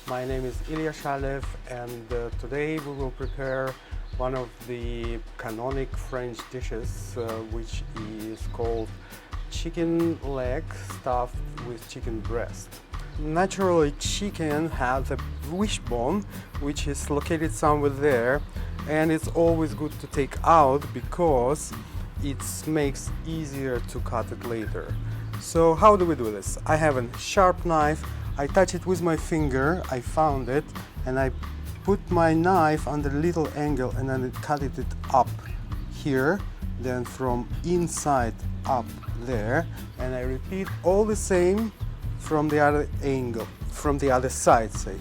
My name is Ilya and today we will prepare one of the canonic French dishes which is called chicken leg stuffed with chicken breast. Naturally, chicken has a wishbone which is located somewhere there, and it's always good to take out because it makes easier to cut it later. So how do we do this? I have a sharp knife, I touch it with my finger, I found it, and I put my knife on the little angle and then cut it up here, then from inside up there, and I repeat all the same from the other angle, from the other side, say.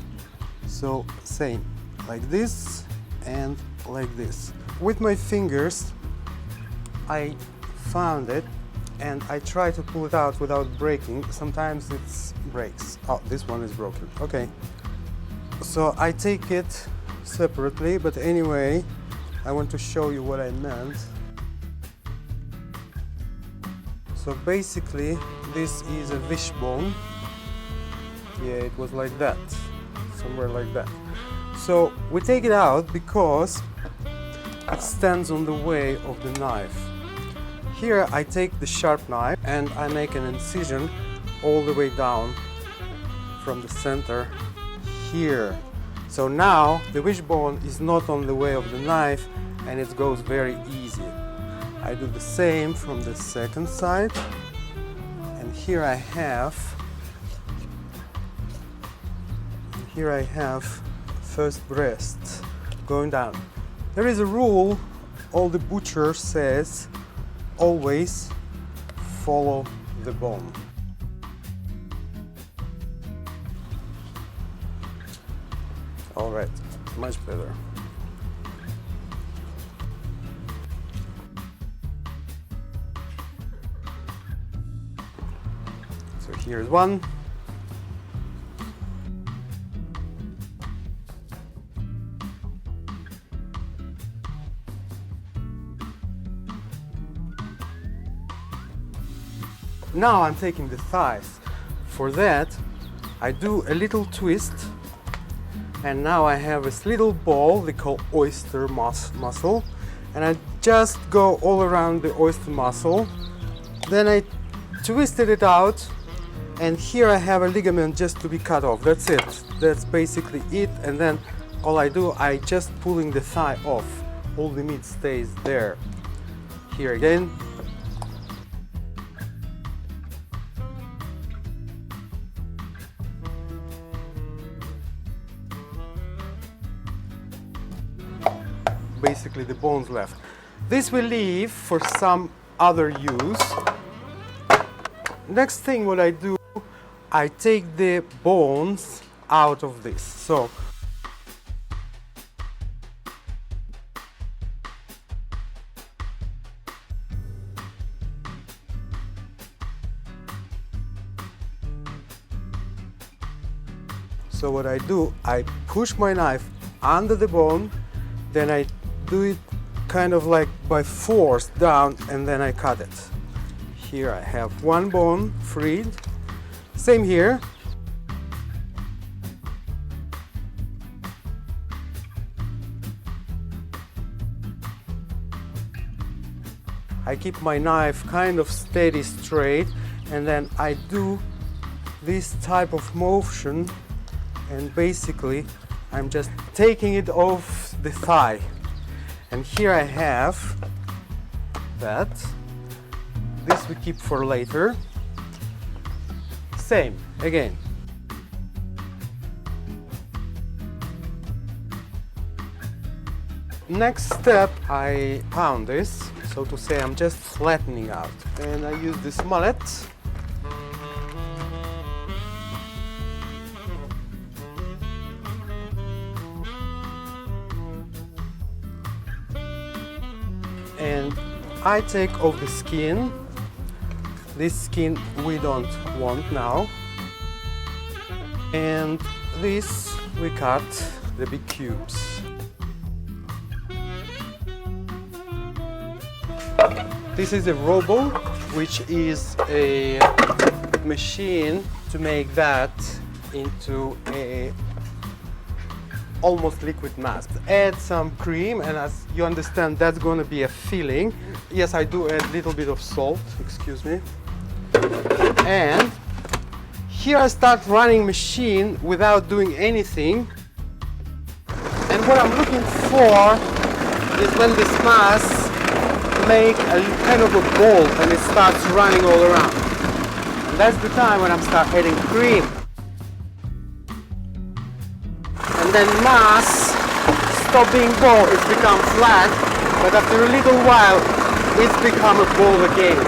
So same, like this and like this. With my fingers, I found it and I try to pull it out without breaking. Sometimes it breaks. Oh, this one is broken. Okay. So I take it separately, but anyway, I want to show you what I meant. So basically, this is a wishbone. Yeah, it was like that, somewhere like that. So we take it out because it stands on the way of the knife. Here I take the sharp knife and I make an incision all the way down from the center here. So now the wishbone is not on the way of the knife and it goes very easy. I do the same from the second side, and here I have first breast going down. There is a rule, all the butcher says, always follow the bone. All right, much better. So here's one. Now I'm taking the thighs. For that, I do a little twist, and now I have this little ball they call oyster muscle, and I just go all around the oyster muscle. Then I twisted it out, and here I have a ligament just to be cut off. That's it. That's basically it. And then all I do, I just pulling the thigh off. All the meat stays there. Here again. Basically the bones left. This will leave for some other use. Next thing what I do, I take the bones out of this. So what I do, I push my knife under the bone, then I do it kind of like by force down, and then I cut it. Here I have one bone freed. Same here. I keep my knife kind of steady straight, and then I do this type of motion, and basically I'm just taking it off the thigh. And here I have that. This we keep for later. Same, again. Next step, I pound this. So to say, I'm just flattening out. And I use this mallet. And I take off the skin. This skin we don't want now. And this we cut the big cubes. This is a robo, which is a machine to make that into a almost liquid mass. Add some cream, and as you understand, that's going to be a filling. Yes, I do add a little bit of salt, excuse me. And here I start running machine without doing anything. And what I'm looking for is when this mass make a kind of a ball and it starts running all around. And that's the time when I'm start adding cream. And then mass stop being ball, it's become flat, but after a little while it's become a ball again.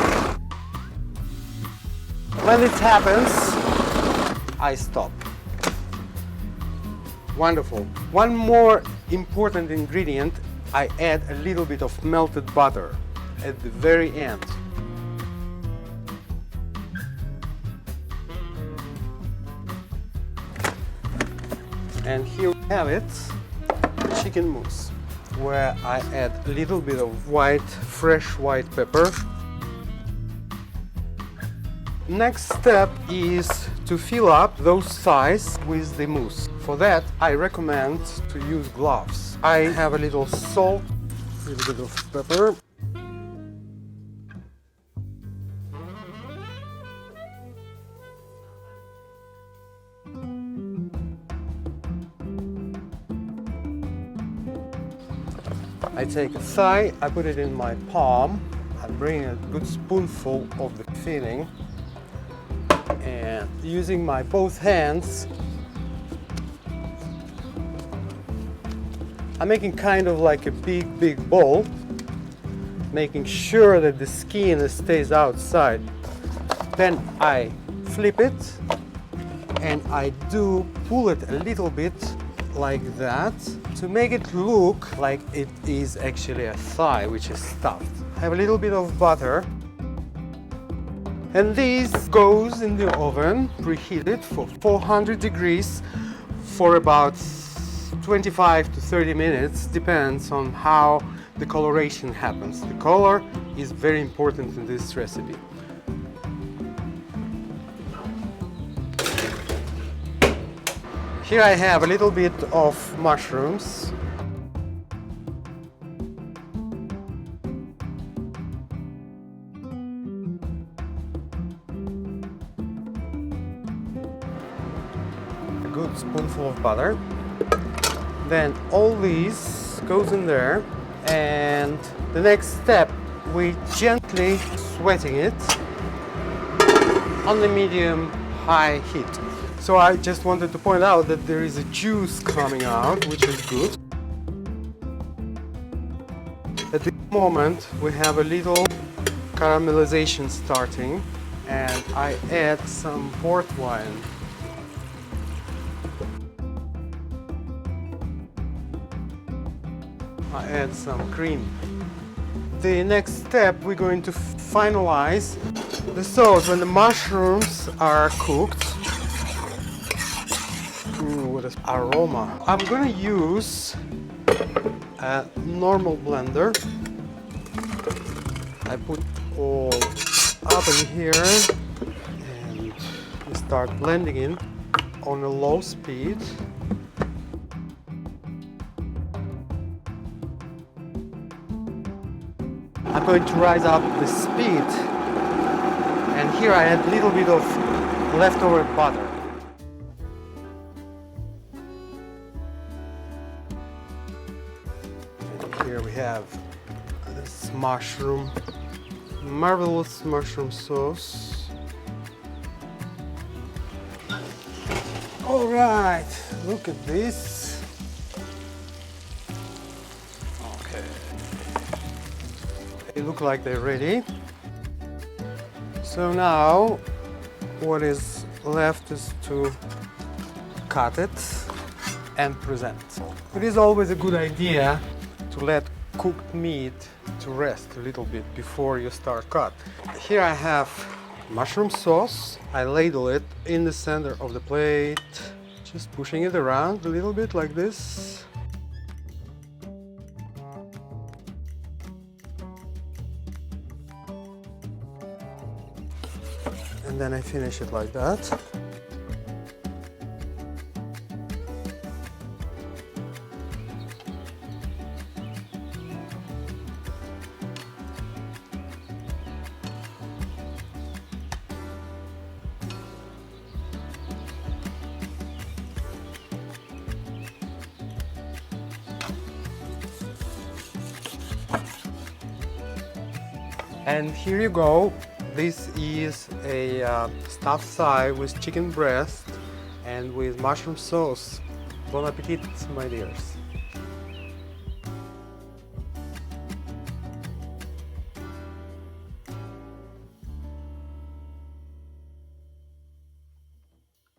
When it happens, I stop. Wonderful. One more important ingredient, I add a little bit of melted butter at the very end. And here we have it, chicken mousse, where I add a little bit of fresh white pepper. Next step is to fill up those sides with the mousse. For that, I recommend to use gloves. I have a little salt, a little bit of pepper. I take a thigh, I put it in my palm, I bring a good spoonful of the filling, and using my both hands, I'm making kind of like a big ball, making sure that the skin stays outside. Then I flip it and I do pull it a little bit like that to make it look like it is actually a thigh which is stuffed. I have a little bit of butter, and this goes in the oven, preheated for 400 degrees for about 25 to 30 minutes, depends on how the coloration happens. The color is very important in this recipe. Here I have a little bit of mushrooms. A good spoonful of butter. Then all this goes in there, and the next step, we gently sweating it on the medium-high heat. So I just wanted to point out that there is a juice coming out, which is good. At this moment, we have a little caramelization starting, and I add some port wine. I add some cream. The next step, we're going to finalize the sauce. When the mushrooms are cooked, what an aroma. I'm going to use a normal blender. I put all up in here and we start blending in on a low speed. I'm going to rise up the speed, and here I add a little bit of leftover butter. And here we have this marvelous mushroom sauce. All right, look at this. They look like they're ready. So now what is left is to cut it and present. It is always a good idea to let cooked meat to rest a little bit before you start cut. Here I have mushroom sauce. I ladle it in the center of the plate, just pushing it around a little bit like this. And then I finish it like that. And here you go. This is a stuffed thigh with chicken breast and with mushroom sauce. Bon appetit, my dears.